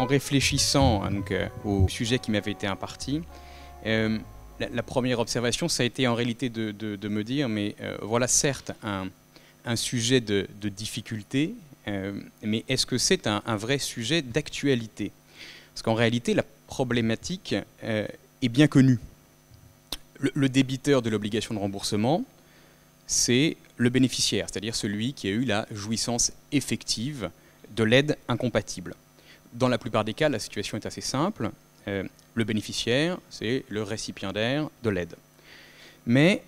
en réfléchissant donc, au sujet qui m'avait été imparti, la première observation, ça a été en réalité de me dire, mais voilà certes un sujet de difficulté, mais est-ce que c'est un vrai sujet d'actualité? Parce qu'en réalité, la problématique est bien connue. Le débiteur de l'obligation de remboursement, c'est le bénéficiaire, c'est-à-dire celui qui a eu la jouissance effective de l'aide incompatible. Dans la plupart des cas, la situation est assez simple. Le bénéficiaire, c'est le récipiendaire de l'aide. Mais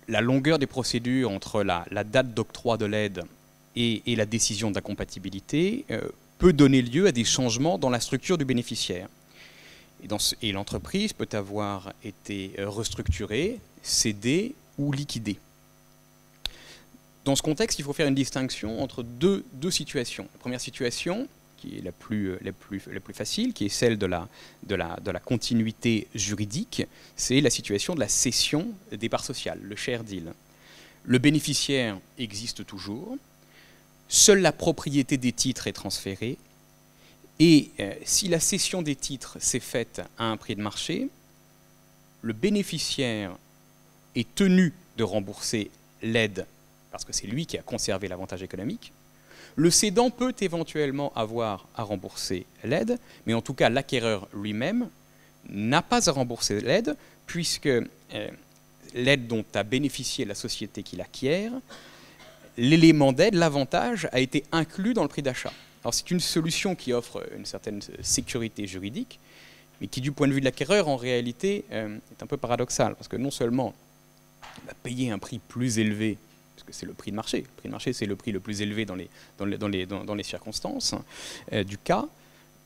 la longueur des procédures entre la date d'octroi de l'aide et la décision d'incompatibilité peut donner lieu à des changements dans la structure du bénéficiaire. Et l'entreprise peut avoir été restructurée, cédée ou liquidée. Dans ce contexte, il faut faire une distinction entre deux situations. La première situation, qui est la plus facile, qui est celle de la continuité juridique, c'est la situation de la cession des parts sociales, le share deal. Le bénéficiaire existe toujours, seule la propriété des titres est transférée, et si la cession des titres s'est faite à un prix de marché, le bénéficiaire est tenu de rembourser l'aide parce que c'est lui qui a conservé l'avantage économique. Le cédant peut éventuellement avoir à rembourser l'aide, mais en tout cas l'acquéreur lui-même n'a pas à rembourser l'aide puisque l'aide dont a bénéficié la société qui l'acquiert, l'élément d'aide, l'avantage, a été inclus dans le prix d'achat. Alors c'est une solution qui offre une certaine sécurité juridique, mais qui du point de vue de l'acquéreur en réalité est un peu paradoxale, parce que non seulement il va payer un prix plus élevé, parce que c'est le prix de marché. Le prix de marché, c'est le prix le plus élevé dans les circonstances du cas.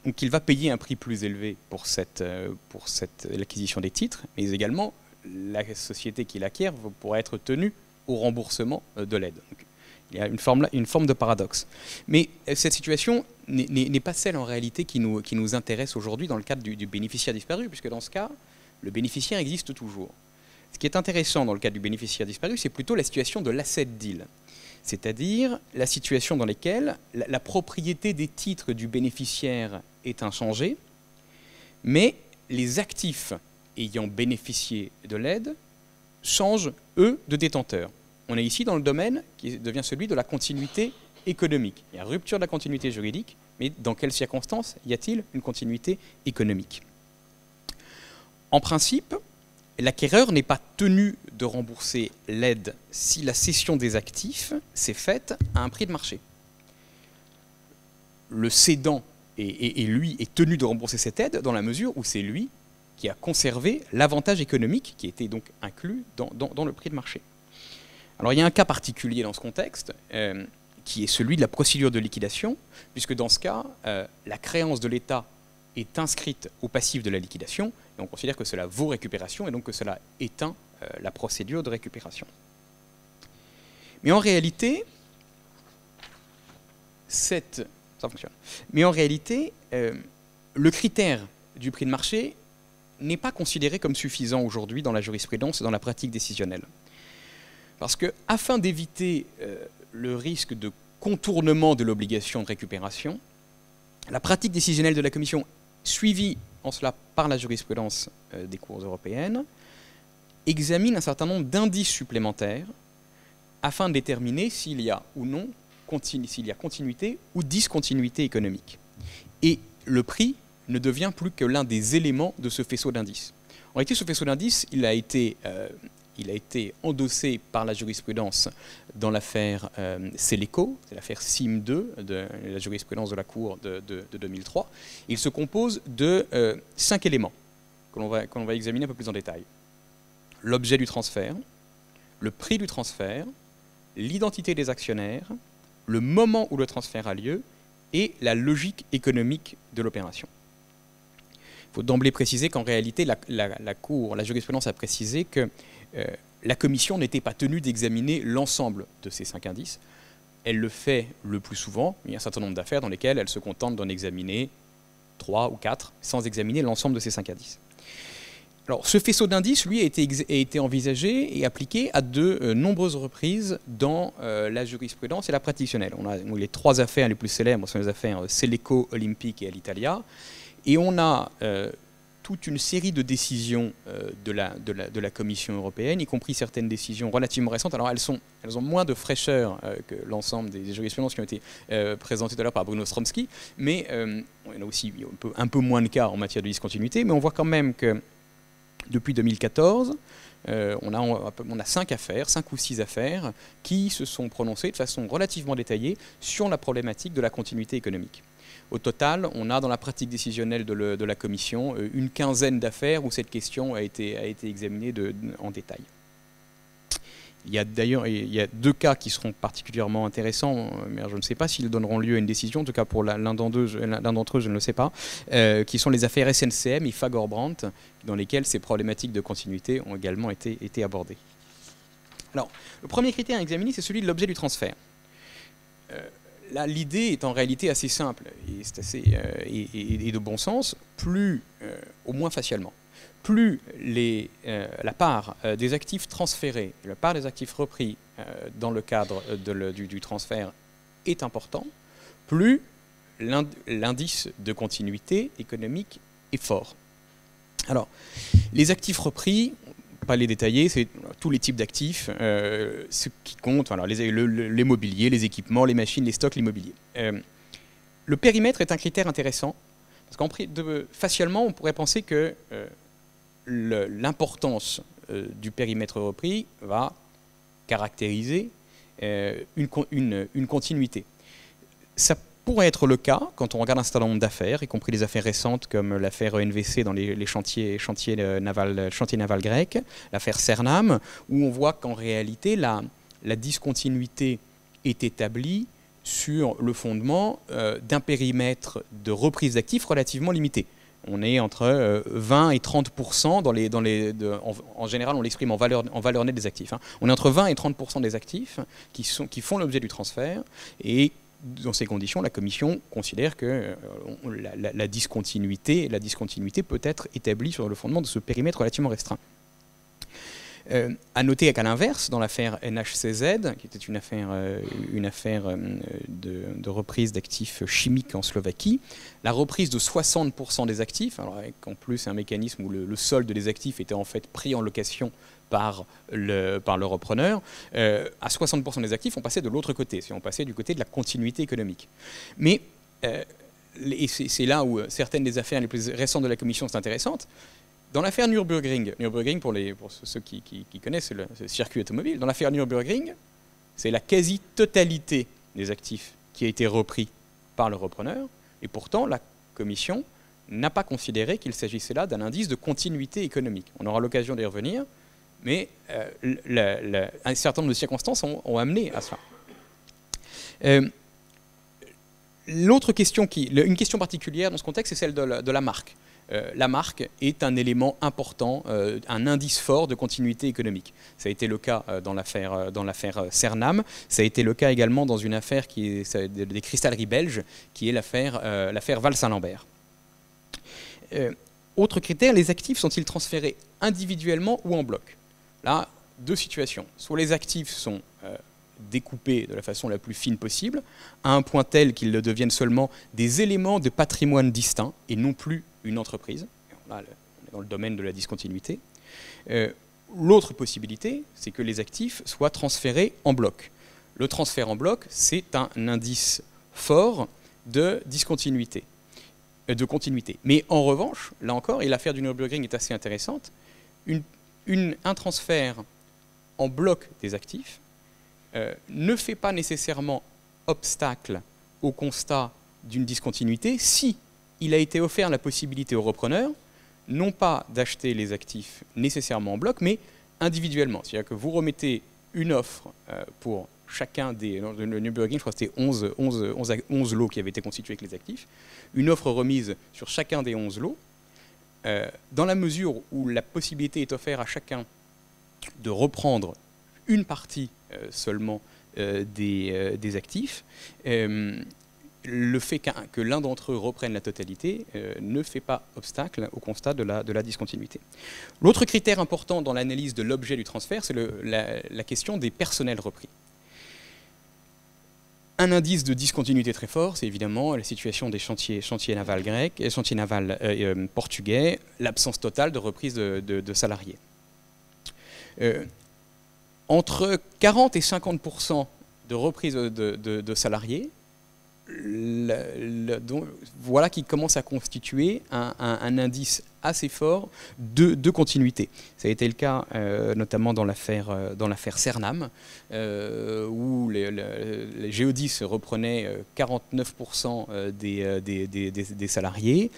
Donc il va payer un prix plus élevé pour l'acquisition des titres, mais également la société qui l'acquiert pourra être tenue au remboursement de l'aide. Donc, il y a une forme de paradoxe. Mais cette situation n'est pas celle en réalité qui nous intéresse aujourd'hui dans le cadre du bénéficiaire disparu, puisque dans ce cas, le bénéficiaire existe toujours. Ce qui est intéressant dans le cas du bénéficiaire disparu, c'est plutôt la situation de l'asset deal, c'est-à-dire la situation dans laquelle la propriété des titres du bénéficiaire est inchangée, mais les actifs ayant bénéficié de l'aide changent, eux, de détenteur. On est ici dans le domaine qui devient celui de la continuité économique. Il y a rupture de la continuité juridique, mais dans quelles circonstances y a-t-il une continuité économique? En principe, l'acquéreur n'est pas tenu de rembourser l'aide si la cession des actifs s'est faite à un prix de marché. Le cédant lui est tenu de rembourser cette aide dans la mesure où c'est lui qui a conservé l'avantage économique qui était donc inclus dans le prix de marché. Alors il y a un cas particulier dans ce contexte qui est celui de la procédure de liquidation, puisque dans ce cas, la créance de l'État est inscrite au passif de la liquidation, et on considère que cela vaut récupération, et donc que cela éteint la procédure de récupération. Mais en réalité, ça fonctionne. Mais en réalité, le critère du prix de marché n'est pas considéré comme suffisant aujourd'hui dans la jurisprudence et dans la pratique décisionnelle. Parce que, afin d'éviter le risque de contournement de l'obligation de récupération, la pratique décisionnelle de la Commission, suivie en cela par la jurisprudence des cours européennes, examine un certain nombre d'indices supplémentaires afin de déterminer s'il y a ou non continuité ou discontinuité économique. Et le prix ne devient plus que l'un des éléments de ce faisceau d'indices. En réalité, ce faisceau d'indices, il a été endossé par la jurisprudence dans l'affaire Seleco, c'est l'affaire SIM2 de la jurisprudence de la Cour de 2003. Il se compose de 5 éléments que l'on va examiner un peu plus en détail. L'objet du transfert, le prix du transfert, l'identité des actionnaires, le moment où le transfert a lieu et la logique économique de l'opération. Il faut d'emblée préciser qu'en réalité, la jurisprudence a précisé que la Commission n'était pas tenue d'examiner l'ensemble de ces 5 indices. Elle le fait le plus souvent, mais il y a un certain nombre d'affaires dans lesquelles elle se contente d'en examiner 3 ou 4, sans examiner l'ensemble de ces 5 indices. Alors, ce faisceau d'indices, lui, a été envisagé et appliqué à de nombreuses reprises dans la jurisprudence et la pratique fonctionnelle. On a les 3 affaires les plus célèbres sont les affaires Seleco, Olympique et Alitalia. Et on a toute une série de décisions de la Commission européenne, y compris certaines décisions relativement récentes. Alors, elles ont moins de fraîcheur que l'ensemble des jurisprudences qui ont été présentées tout à l'heure par Bruno Stromsky, mais on a aussi un peu moins de cas en matière de discontinuité, mais on voit quand même que depuis 2014, on a 5 ou 6 affaires qui se sont prononcées de façon relativement détaillée sur la problématique de la continuité économique. Au total, on a dans la pratique décisionnelle de la Commission une quinzaine d'affaires où cette question a été examinée en détail. Il y a d'ailleurs 2 cas qui seront particulièrement intéressants, mais je ne sais pas s'ils donneront lieu à une décision, en tout cas pour l'un d'entre eux, je ne le sais pas, qui sont les affaires SNCM et Fager-Brandt, dans lesquelles ces problématiques de continuité ont également été abordées. Alors, le premier critère à examiner, c'est celui de l'objet du transfert. Là, l'idée est en réalité assez simple et de bon sens, au moins facialement. Plus la part des actifs transférés, la part des actifs repris dans le cadre du transfert est important, plus l'indice de continuité économique est fort. Alors, les actifs repris, pas les détailler, c'est tous les types d'actifs, ce qui compte, alors les mobiliers, les équipements, les machines, les stocks, l'immobilier. Le périmètre est un critère intéressant, parce facialement, on pourrait penser que l'importance du périmètre repris va caractériser une continuité. Ça pourrait être le cas quand on regarde un certain nombre d'affaires, y compris les affaires récentes comme l'affaire ENVC dans les chantiers navals grecs, l'affaire Cernam, où on voit qu'en réalité la discontinuité est établie sur le fondement d'un périmètre de reprise d'actifs relativement limité. On est entre 20 et 30% en général on l'exprime en valeur nette des actifs. Hein. On est entre 20 et 30% des actifs qui font l'objet du transfert, et dans ces conditions, la Commission considère que la discontinuité peut être établie sur le fondement de ce périmètre relativement restreint. À noter qu'à l'inverse, dans l'affaire NHCZ, qui était une affaire de reprise d'actifs chimiques en Slovaquie, la reprise de 60% des actifs, alors avec en plus un mécanisme où le solde des actifs était en fait pris en location par le repreneur, à 60% des actifs, on passait de l'autre côté, on passait du côté de la continuité économique. Mais, et c'est là où certaines des affaires les plus récentes de la Commission sont intéressantes. Dans l'affaire Nürburgring, pour ceux qui connaissent, c'est le circuit automobile. Dans l'affaire Nürburgring, c'est la quasi-totalité des actifs qui a été repris par le repreneur, et pourtant la Commission n'a pas considéré qu'il s'agissait là d'un indice de continuité économique. On aura l'occasion d'y revenir, mais un certain nombre de circonstances ont amené à cela. L'autre question, une question particulière dans ce contexte, c'est celle de la marque. La marque est un élément important, un indice fort de continuité économique. Ça a été le cas dans l'affaire Cernam, ça a été le cas également dans une affaire des cristalleries belges, qui est l'affaire Val-Saint-Lambert. Autre critère, les actifs sont-ils transférés individuellement ou en bloc? Là, 2 situations. Soit les actifs sont découpés de la façon la plus fine possible, à un point tel qu'ils deviennent seulement des éléments de patrimoine distincts et non plus une entreprise. Là, on est dans le domaine de la discontinuité. L'autre possibilité, c'est que les actifs soient transférés en bloc. Le transfert en bloc, c'est un indice fort de discontinuité, de continuité. Mais en revanche, là encore, et l'affaire du Nürburgring est assez intéressante, un transfert en bloc des actifs ne fait pas nécessairement obstacle au constat d'une discontinuité si il a été offert la possibilité au repreneur, non pas d'acheter les actifs nécessairement en bloc, mais individuellement. C'est-à-dire que vous remettez une offre pour chacun des... Dans le Nürburgring, je crois que c'était 11 lots qui avaient été constitués avec les actifs. Une offre remise sur chacun des 11 lots. Dans la mesure où la possibilité est offerte à chacun de reprendre une partie seulement des actifs, le fait que l'un d'entre eux reprenne la totalité ne fait pas obstacle au constat de la discontinuité. L'autre critère important dans l'analyse de l'objet du transfert, c'est la question des personnels repris. Un indice de discontinuité très fort, c'est évidemment la situation des chantiers navals grecs, chantiers navals portugais, l'absence totale de reprise de salariés. Entre 40 et 50% de reprise de salariés, voilà qui commence à constituer un indice assez fort de continuité. Ça a été le cas notamment dans l'affaire Cernam, où les Géodis reprenaient 49% des salariés,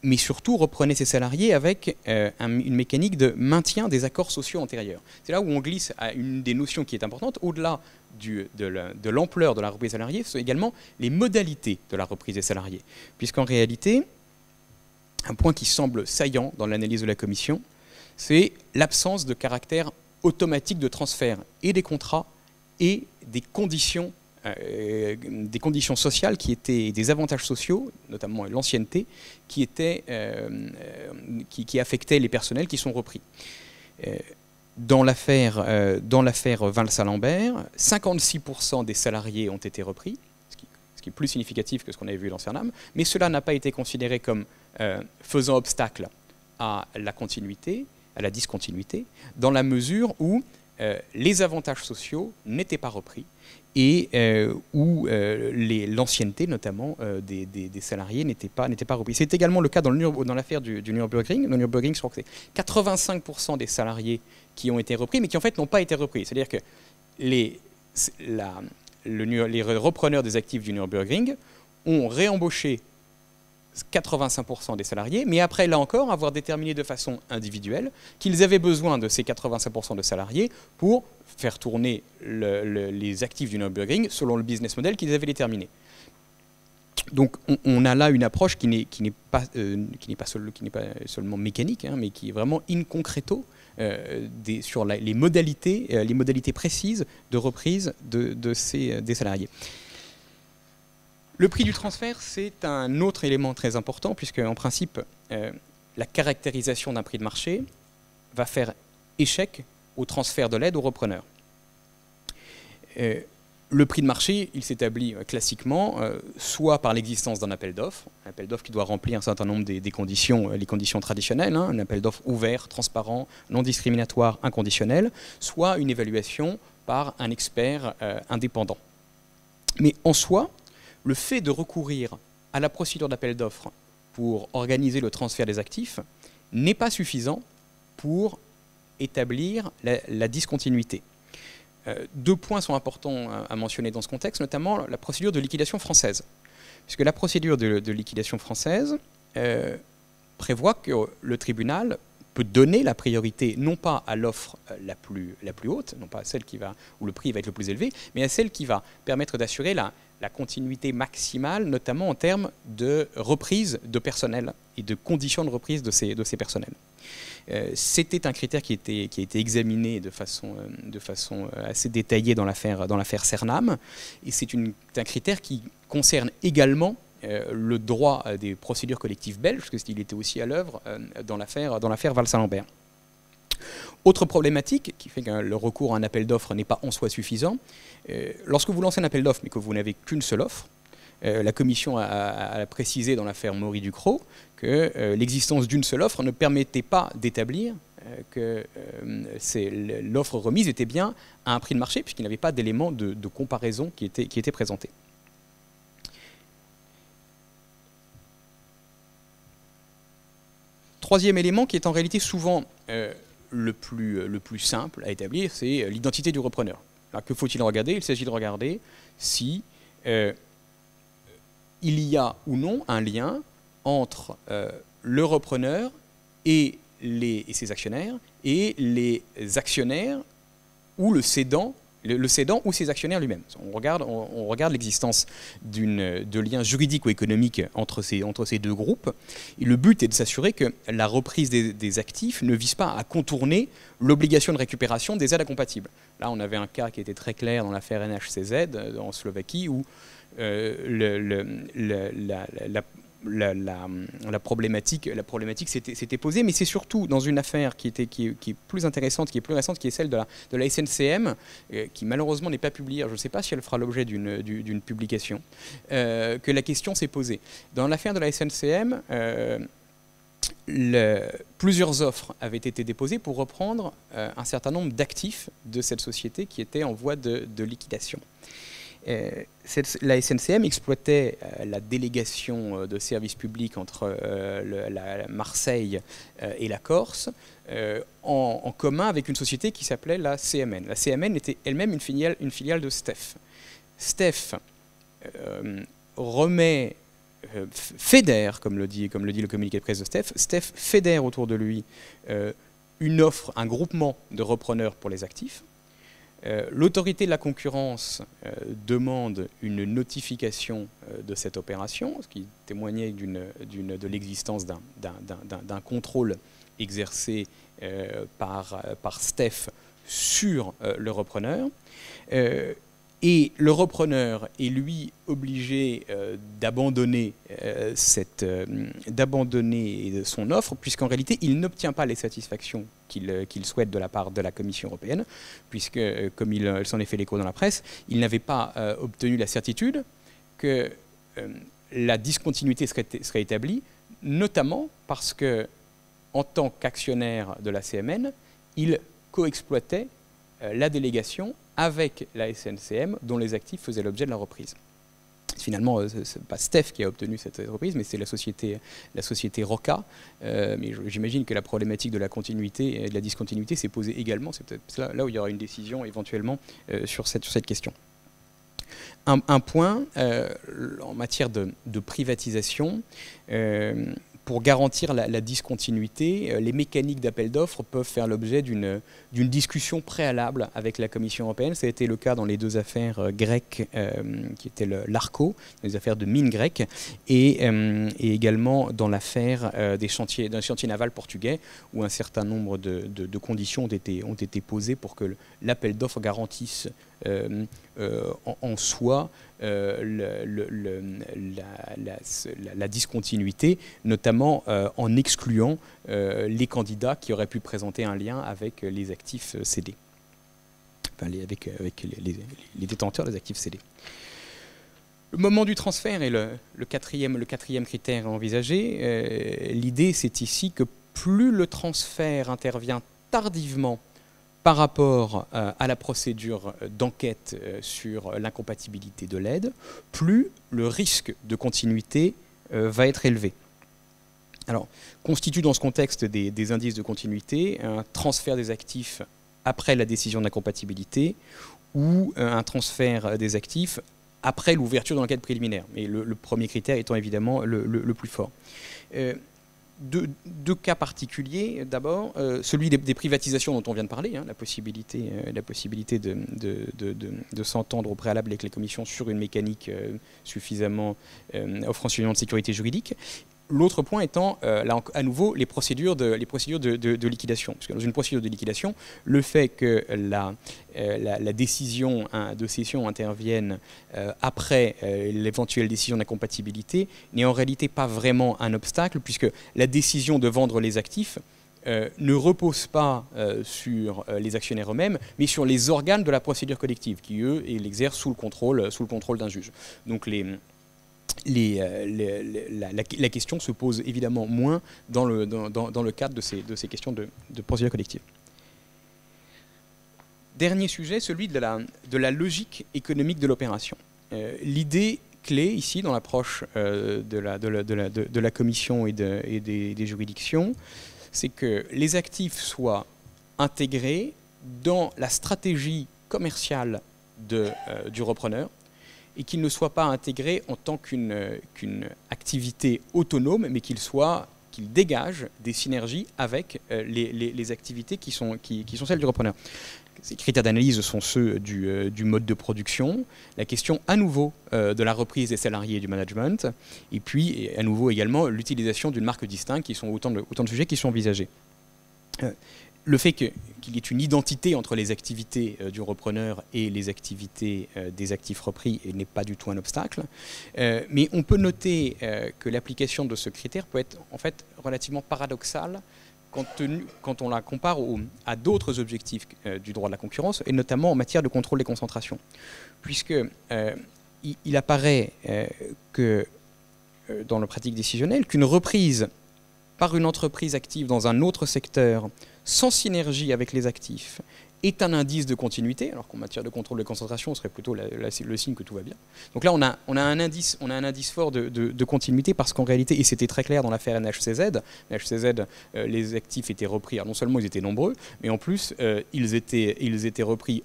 mais surtout reprenaient ces salariés avec une mécanique de maintien des accords sociaux antérieurs. C'est là où on glisse à une des notions qui est importante, au-delà de l'ampleur de la reprise des salariés, ce sont également les modalités de la reprise des salariés. Puisqu'en réalité, un point qui semble saillant dans l'analyse de la Commission, c'est l'absence de caractère automatique de transfert et des contrats et des conditions sociales qui étaient des avantages sociaux, notamment l'ancienneté, qui affectaient les personnels qui sont repris. Dans l'affaire Valsalambert, 56% des salariés ont été repris, ce qui est plus significatif que ce qu'on avait vu dans Cernam, mais cela n'a pas été considéré comme faisant obstacle à la continuité, à la discontinuité, dans la mesure où les avantages sociaux n'étaient pas repris et où l'ancienneté, notamment des salariés, n'était pas repris. C'est également le cas dans l'affaire du Nürburgring. Le Nürburgring, je crois que c'est 85% des salariés qui ont été repris, mais qui en fait n'ont pas été repris. C'est-à-dire que les repreneurs des actifs du Nürburgring ont réembauché 85% des salariés, mais après, là encore, avoir déterminé de façon individuelle qu'ils avaient besoin de ces 85% de salariés pour faire tourner les actifs du Nürburgring selon le business model qu'ils avaient déterminé. Donc on a là une approche qui n'est pas seulement mécanique, hein, mais qui est vraiment in concreto sur les modalités précises de reprise des salariés. Le prix du transfert, c'est un autre élément très important, puisque en principe, la caractérisation d'un prix de marché va faire échec au transfert de l'aide au repreneur. Le prix de marché, il s'établit classiquement soit par l'existence d'un appel d'offres, un appel d'offres qui doit remplir un certain nombre des conditions, les conditions traditionnelles, hein, un appel d'offres ouvert, transparent, non discriminatoire, inconditionnel, soit une évaluation par un expert indépendant. Mais en soi, le fait de recourir à la procédure d'appel d'offres pour organiser le transfert des actifs n'est pas suffisant pour établir la discontinuité. Deux points sont importants à mentionner dans ce contexte, notamment la procédure de liquidation française. Puisque la procédure de liquidation française prévoit que le tribunal peut donner la priorité non pas à l'offre la plus haute, non pas à celle où le prix va être le plus élevé, mais à celle qui va permettre d'assurer la continuité maximale, notamment en termes de reprise de personnel et de conditions de reprise de ces personnels. C'était un critère qui a été examiné de façon assez détaillée dans l'affaire Cernam, et c'est un critère qui concerne également le droit des procédures collectives belges, parce qu'il était aussi à l'œuvre dans l'affaire Valsalambert. Autre problématique qui fait que le recours à un appel d'offres n'est pas en soi suffisant, lorsque vous lancez un appel d'offres mais que vous n'avez qu'une seule offre, la Commission a précisé dans l'affaire Maury-Ducrot que l'existence d'une seule offre ne permettait pas d'établir que l'offre remise était bien à un prix de marché, puisqu'il n'y avait pas d'éléments de comparaison qui étaient présentés. Troisième élément qui est en réalité souvent le plus simple à établir, c'est l'identité du repreneur. Alors, que faut-il regarder? Il s'agit de regarder si il y a ou non un lien entre le repreneur et ses actionnaires et les actionnaires ou le cédant ou ses actionnaires lui-même. On regarde l'existence de liens juridiques ou économiques entre ces deux groupes. Et le but est de s'assurer que la reprise des actifs ne vise pas à contourner l'obligation de récupération des aides incompatibles. Là, on avait un cas qui était très clair dans l'affaire NHCZ en Slovaquie, où la problématique s'était posée, mais c'est surtout dans une affaire qui est plus intéressante, qui est plus récente, qui est celle de la SNCM, qui malheureusement n'est pas publiée. Je ne sais pas si elle fera l'objet d'une publication, que la question s'est posée. Dans l'affaire de la SNCM, plusieurs offres avaient été déposées pour reprendre un certain nombre d'actifs de cette société qui était en voie de liquidation. La SNCM exploitait la délégation de services publics entre la Marseille et la Corse en commun avec une société qui s'appelait la CMN. La CMN était elle-même une filiale de STEF. STEF fédère, comme le dit le communiqué de presse de STEF, STEF fédère autour de lui une offre, un groupement de repreneurs pour les actifs. L'autorité de la concurrence demande une notification de cette opération, ce qui témoignait de l'existence d'un contrôle exercé par STEF sur le repreneur. Et le repreneur est lui obligé d'abandonner son offre, puisqu'en réalité il n'obtient pas les satisfactions qu'il souhaite de la part de la Commission européenne, puisque, comme il s'en est fait l'écho dans la presse, il n'avait pas obtenu la certitude que la discontinuité serait établie, notamment parce que, en tant qu'actionnaire de la CMN, il coexploitait la délégation avec la SNCM, dont les actifs faisaient l'objet de la reprise. Finalement, ce n'est pas STEF qui a obtenu cette reprise, mais c'est la société Roca. Mais j'imagine que la problématique de la continuité et de la discontinuité s'est posée également. C'est peut-être là où il y aura une décision éventuellement sur cette question. Un point en matière de privatisation. Pour garantir la discontinuité, les mécaniques d'appel d'offres peuvent faire l'objet d'une discussion préalable avec la Commission européenne. Ça a été le cas dans les deux affaires grecques, qui étaient l'ARCO, les affaires de mines grecques, et également dans l'affaire d'un chantier naval portugais, où un certain nombre de conditions ont été posées pour que l'appel d'offres garantisse en soi la discontinuité, notamment en excluant les candidats qui auraient pu présenter un lien avec les actifs cédés, enfin avec les détenteurs des actifs cédés. Le moment du transfert est le quatrième critère envisagé. L'idée, c'est ici que plus le transfert intervient tardivement par rapport à la procédure d'enquête sur l'incompatibilité de l'aide, plus le risque de continuité va être élevé. Alors, constitue dans ce contexte des indices de continuité un transfert des actifs après la décision d'incompatibilité ou un transfert des actifs après l'ouverture de l'enquête préliminaire. Mais le premier critère étant évidemment le plus fort. Deux cas particuliers. D'abord, celui des privatisations dont on vient de parler, la possibilité de s'entendre au préalable avec les commissions sur une mécanique suffisamment offrant suffisamment de sécurité juridique. L'autre point étant, là, à nouveau, les procédures de liquidation. Parce que dans une procédure de liquidation, le fait que la décision de cession intervienne après l'éventuelle décision d'incompatibilité n'est en réalité pas vraiment un obstacle, puisque la décision de vendre les actifs ne repose pas sur les actionnaires eux-mêmes, mais sur les organes de la procédure collective, qui, eux, l'exercent sous le contrôle d'un juge. Donc la question se pose évidemment moins dans le cadre de ces questions de procédure collective. Dernier sujet, celui de la logique économique de l'opération. L'idée clé ici dans l'approche de la commission et des juridictions, c'est que les actifs soient intégrés dans la stratégie commerciale du repreneur, et qu'il ne soit pas intégré en tant qu'une activité autonome, mais qu'il dégage des synergies avec les activités qui sont celles du repreneur. Ces critères d'analyse sont ceux du mode de production, la question à nouveau de la reprise des salariés et du management, et puis à nouveau également l'utilisation d'une marque distincte, qui sont autant de sujets qui sont envisagés. le fait qu'il y ait une identité entre les activités du repreneur et les activités des actifs repris n'est pas du tout un obstacle. Mais on peut noter que l'application de ce critère peut être en fait relativement paradoxale quand on la compare à d'autres objectifs du droit de la concurrence, et notamment en matière de contrôle des concentrations. Puisque il apparaît que dans la pratique décisionnelle, qu'une reprise par une entreprise active dans un autre secteur sans synergie avec les actifs est un indice de continuité, alors qu'en matière de contrôle de concentration, ce serait plutôt le signe que tout va bien. Donc là, on a un indice fort de continuité, parce qu'en réalité, et c'était très clair dans l'affaire NHCZ, les actifs étaient repris, alors non seulement ils étaient nombreux, mais en plus, ils étaient repris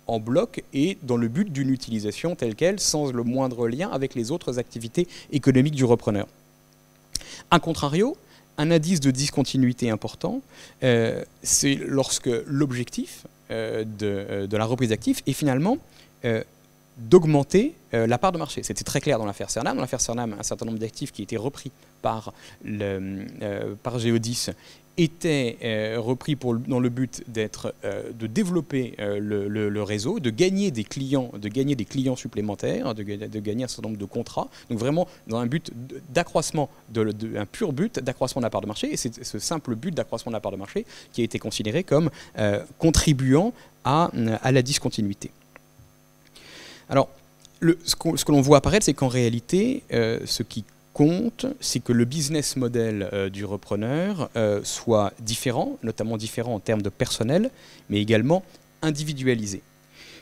en bloc et dans le but d'une utilisation telle qu'elle, sans le moindre lien avec les autres activités économiques du repreneur. A contrario, un indice de discontinuité important, c'est lorsque l'objectif de la reprise d'actifs est finalement d'augmenter la part de marché. C'était très clair dans l'affaire Cernam. Dans l'affaire Cernam, un certain nombre d'actifs qui étaient repris par Géodis étaient repris dans le but de développer le réseau, de gagner des clients supplémentaires, de gagner un certain nombre de contrats. Donc vraiment dans un but d'accroissement, un pur but d'accroissement de la part de marché. Et c'est ce simple but d'accroissement de la part de marché qui a été considéré comme contribuant à la discontinuité. Alors, ce que l'on voit apparaître, c'est qu'en réalité, ce qui compte, c'est que le business model du repreneur soit différent, notamment différent en termes de personnel, mais également individualisé.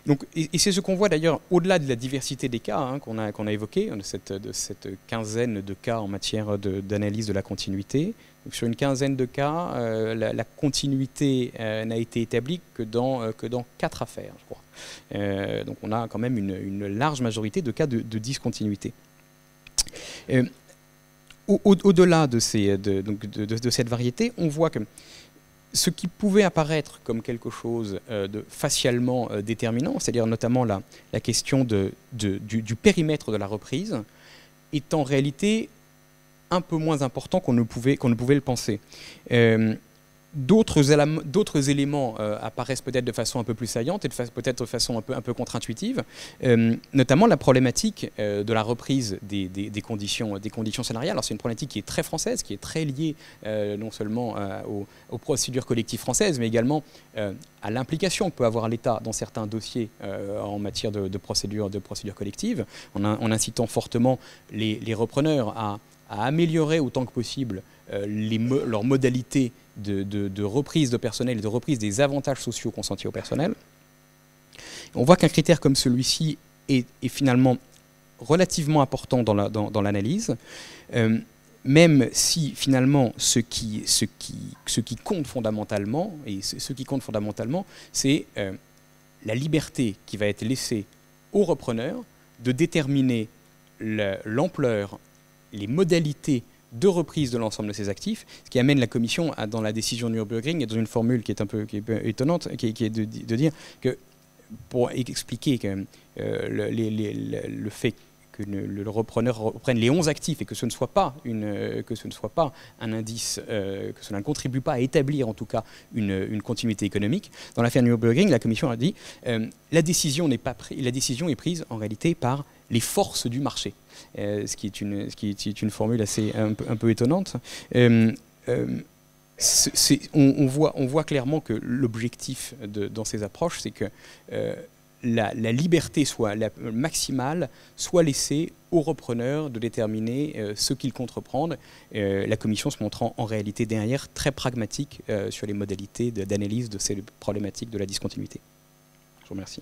Donc, et c'est ce qu'on voit d'ailleurs au-delà de la diversité des cas qu'on a évoqué, de cette quinzaine de cas en matière d'analyse de la continuité. Donc, sur une quinzaine de cas, la continuité n'a été établie que dans 4 affaires, je crois. Donc on a quand même une large majorité de cas de discontinuité. Au-delà de cette variété, on voit que ce qui pouvait apparaître comme quelque chose de facialement déterminant, c'est-à-dire notamment la question du périmètre de la reprise, est en réalité un peu moins important qu'on ne pouvait le penser. D'autres éléments apparaissent peut-être de façon un peu plus saillante et peut-être de façon un peu contre-intuitive, notamment la problématique de la reprise des conditions salariales. Alors c'est une problématique qui est très française, qui est très liée non seulement aux procédures collectives françaises, mais également à l'implication que peut avoir l'État dans certains dossiers en matière de procédures collectives, en incitant fortement les repreneurs à améliorer autant que possible leurs modalités de reprise de personnel et de reprise des avantages sociaux consentis au personnel. On voit qu'un critère comme celui-ci est finalement relativement important dans l'analyse, même si finalement ce qui compte fondamentalement, c'est la liberté qui va être laissée aux repreneurs de déterminer l'ampleur, les modalités de reprise de l'ensemble de ces actifs, ce qui amène la Commission dans la décision Nürburgring, dans une formule qui est un peu étonnante, qui est de dire que, pour expliquer que le fait que le repreneur reprenne les 11 actifs et que ce ne soit pas un indice, que cela ne contribue pas à établir en tout cas une continuité économique. Dans l'affaire Nürburgring, la Commission a dit la décision est prise en réalité par les forces du marché, ce qui est une formule assez un peu étonnante. On voit clairement que l'objectif dans ces approches, c'est que la liberté soit maximale, soit laissée aux repreneurs de déterminer ce qu'ils comptent reprendre, la Commission se montrant en réalité derrière très pragmatique sur les modalités d'analyse de ces problématiques de la discontinuité. Je vous remercie.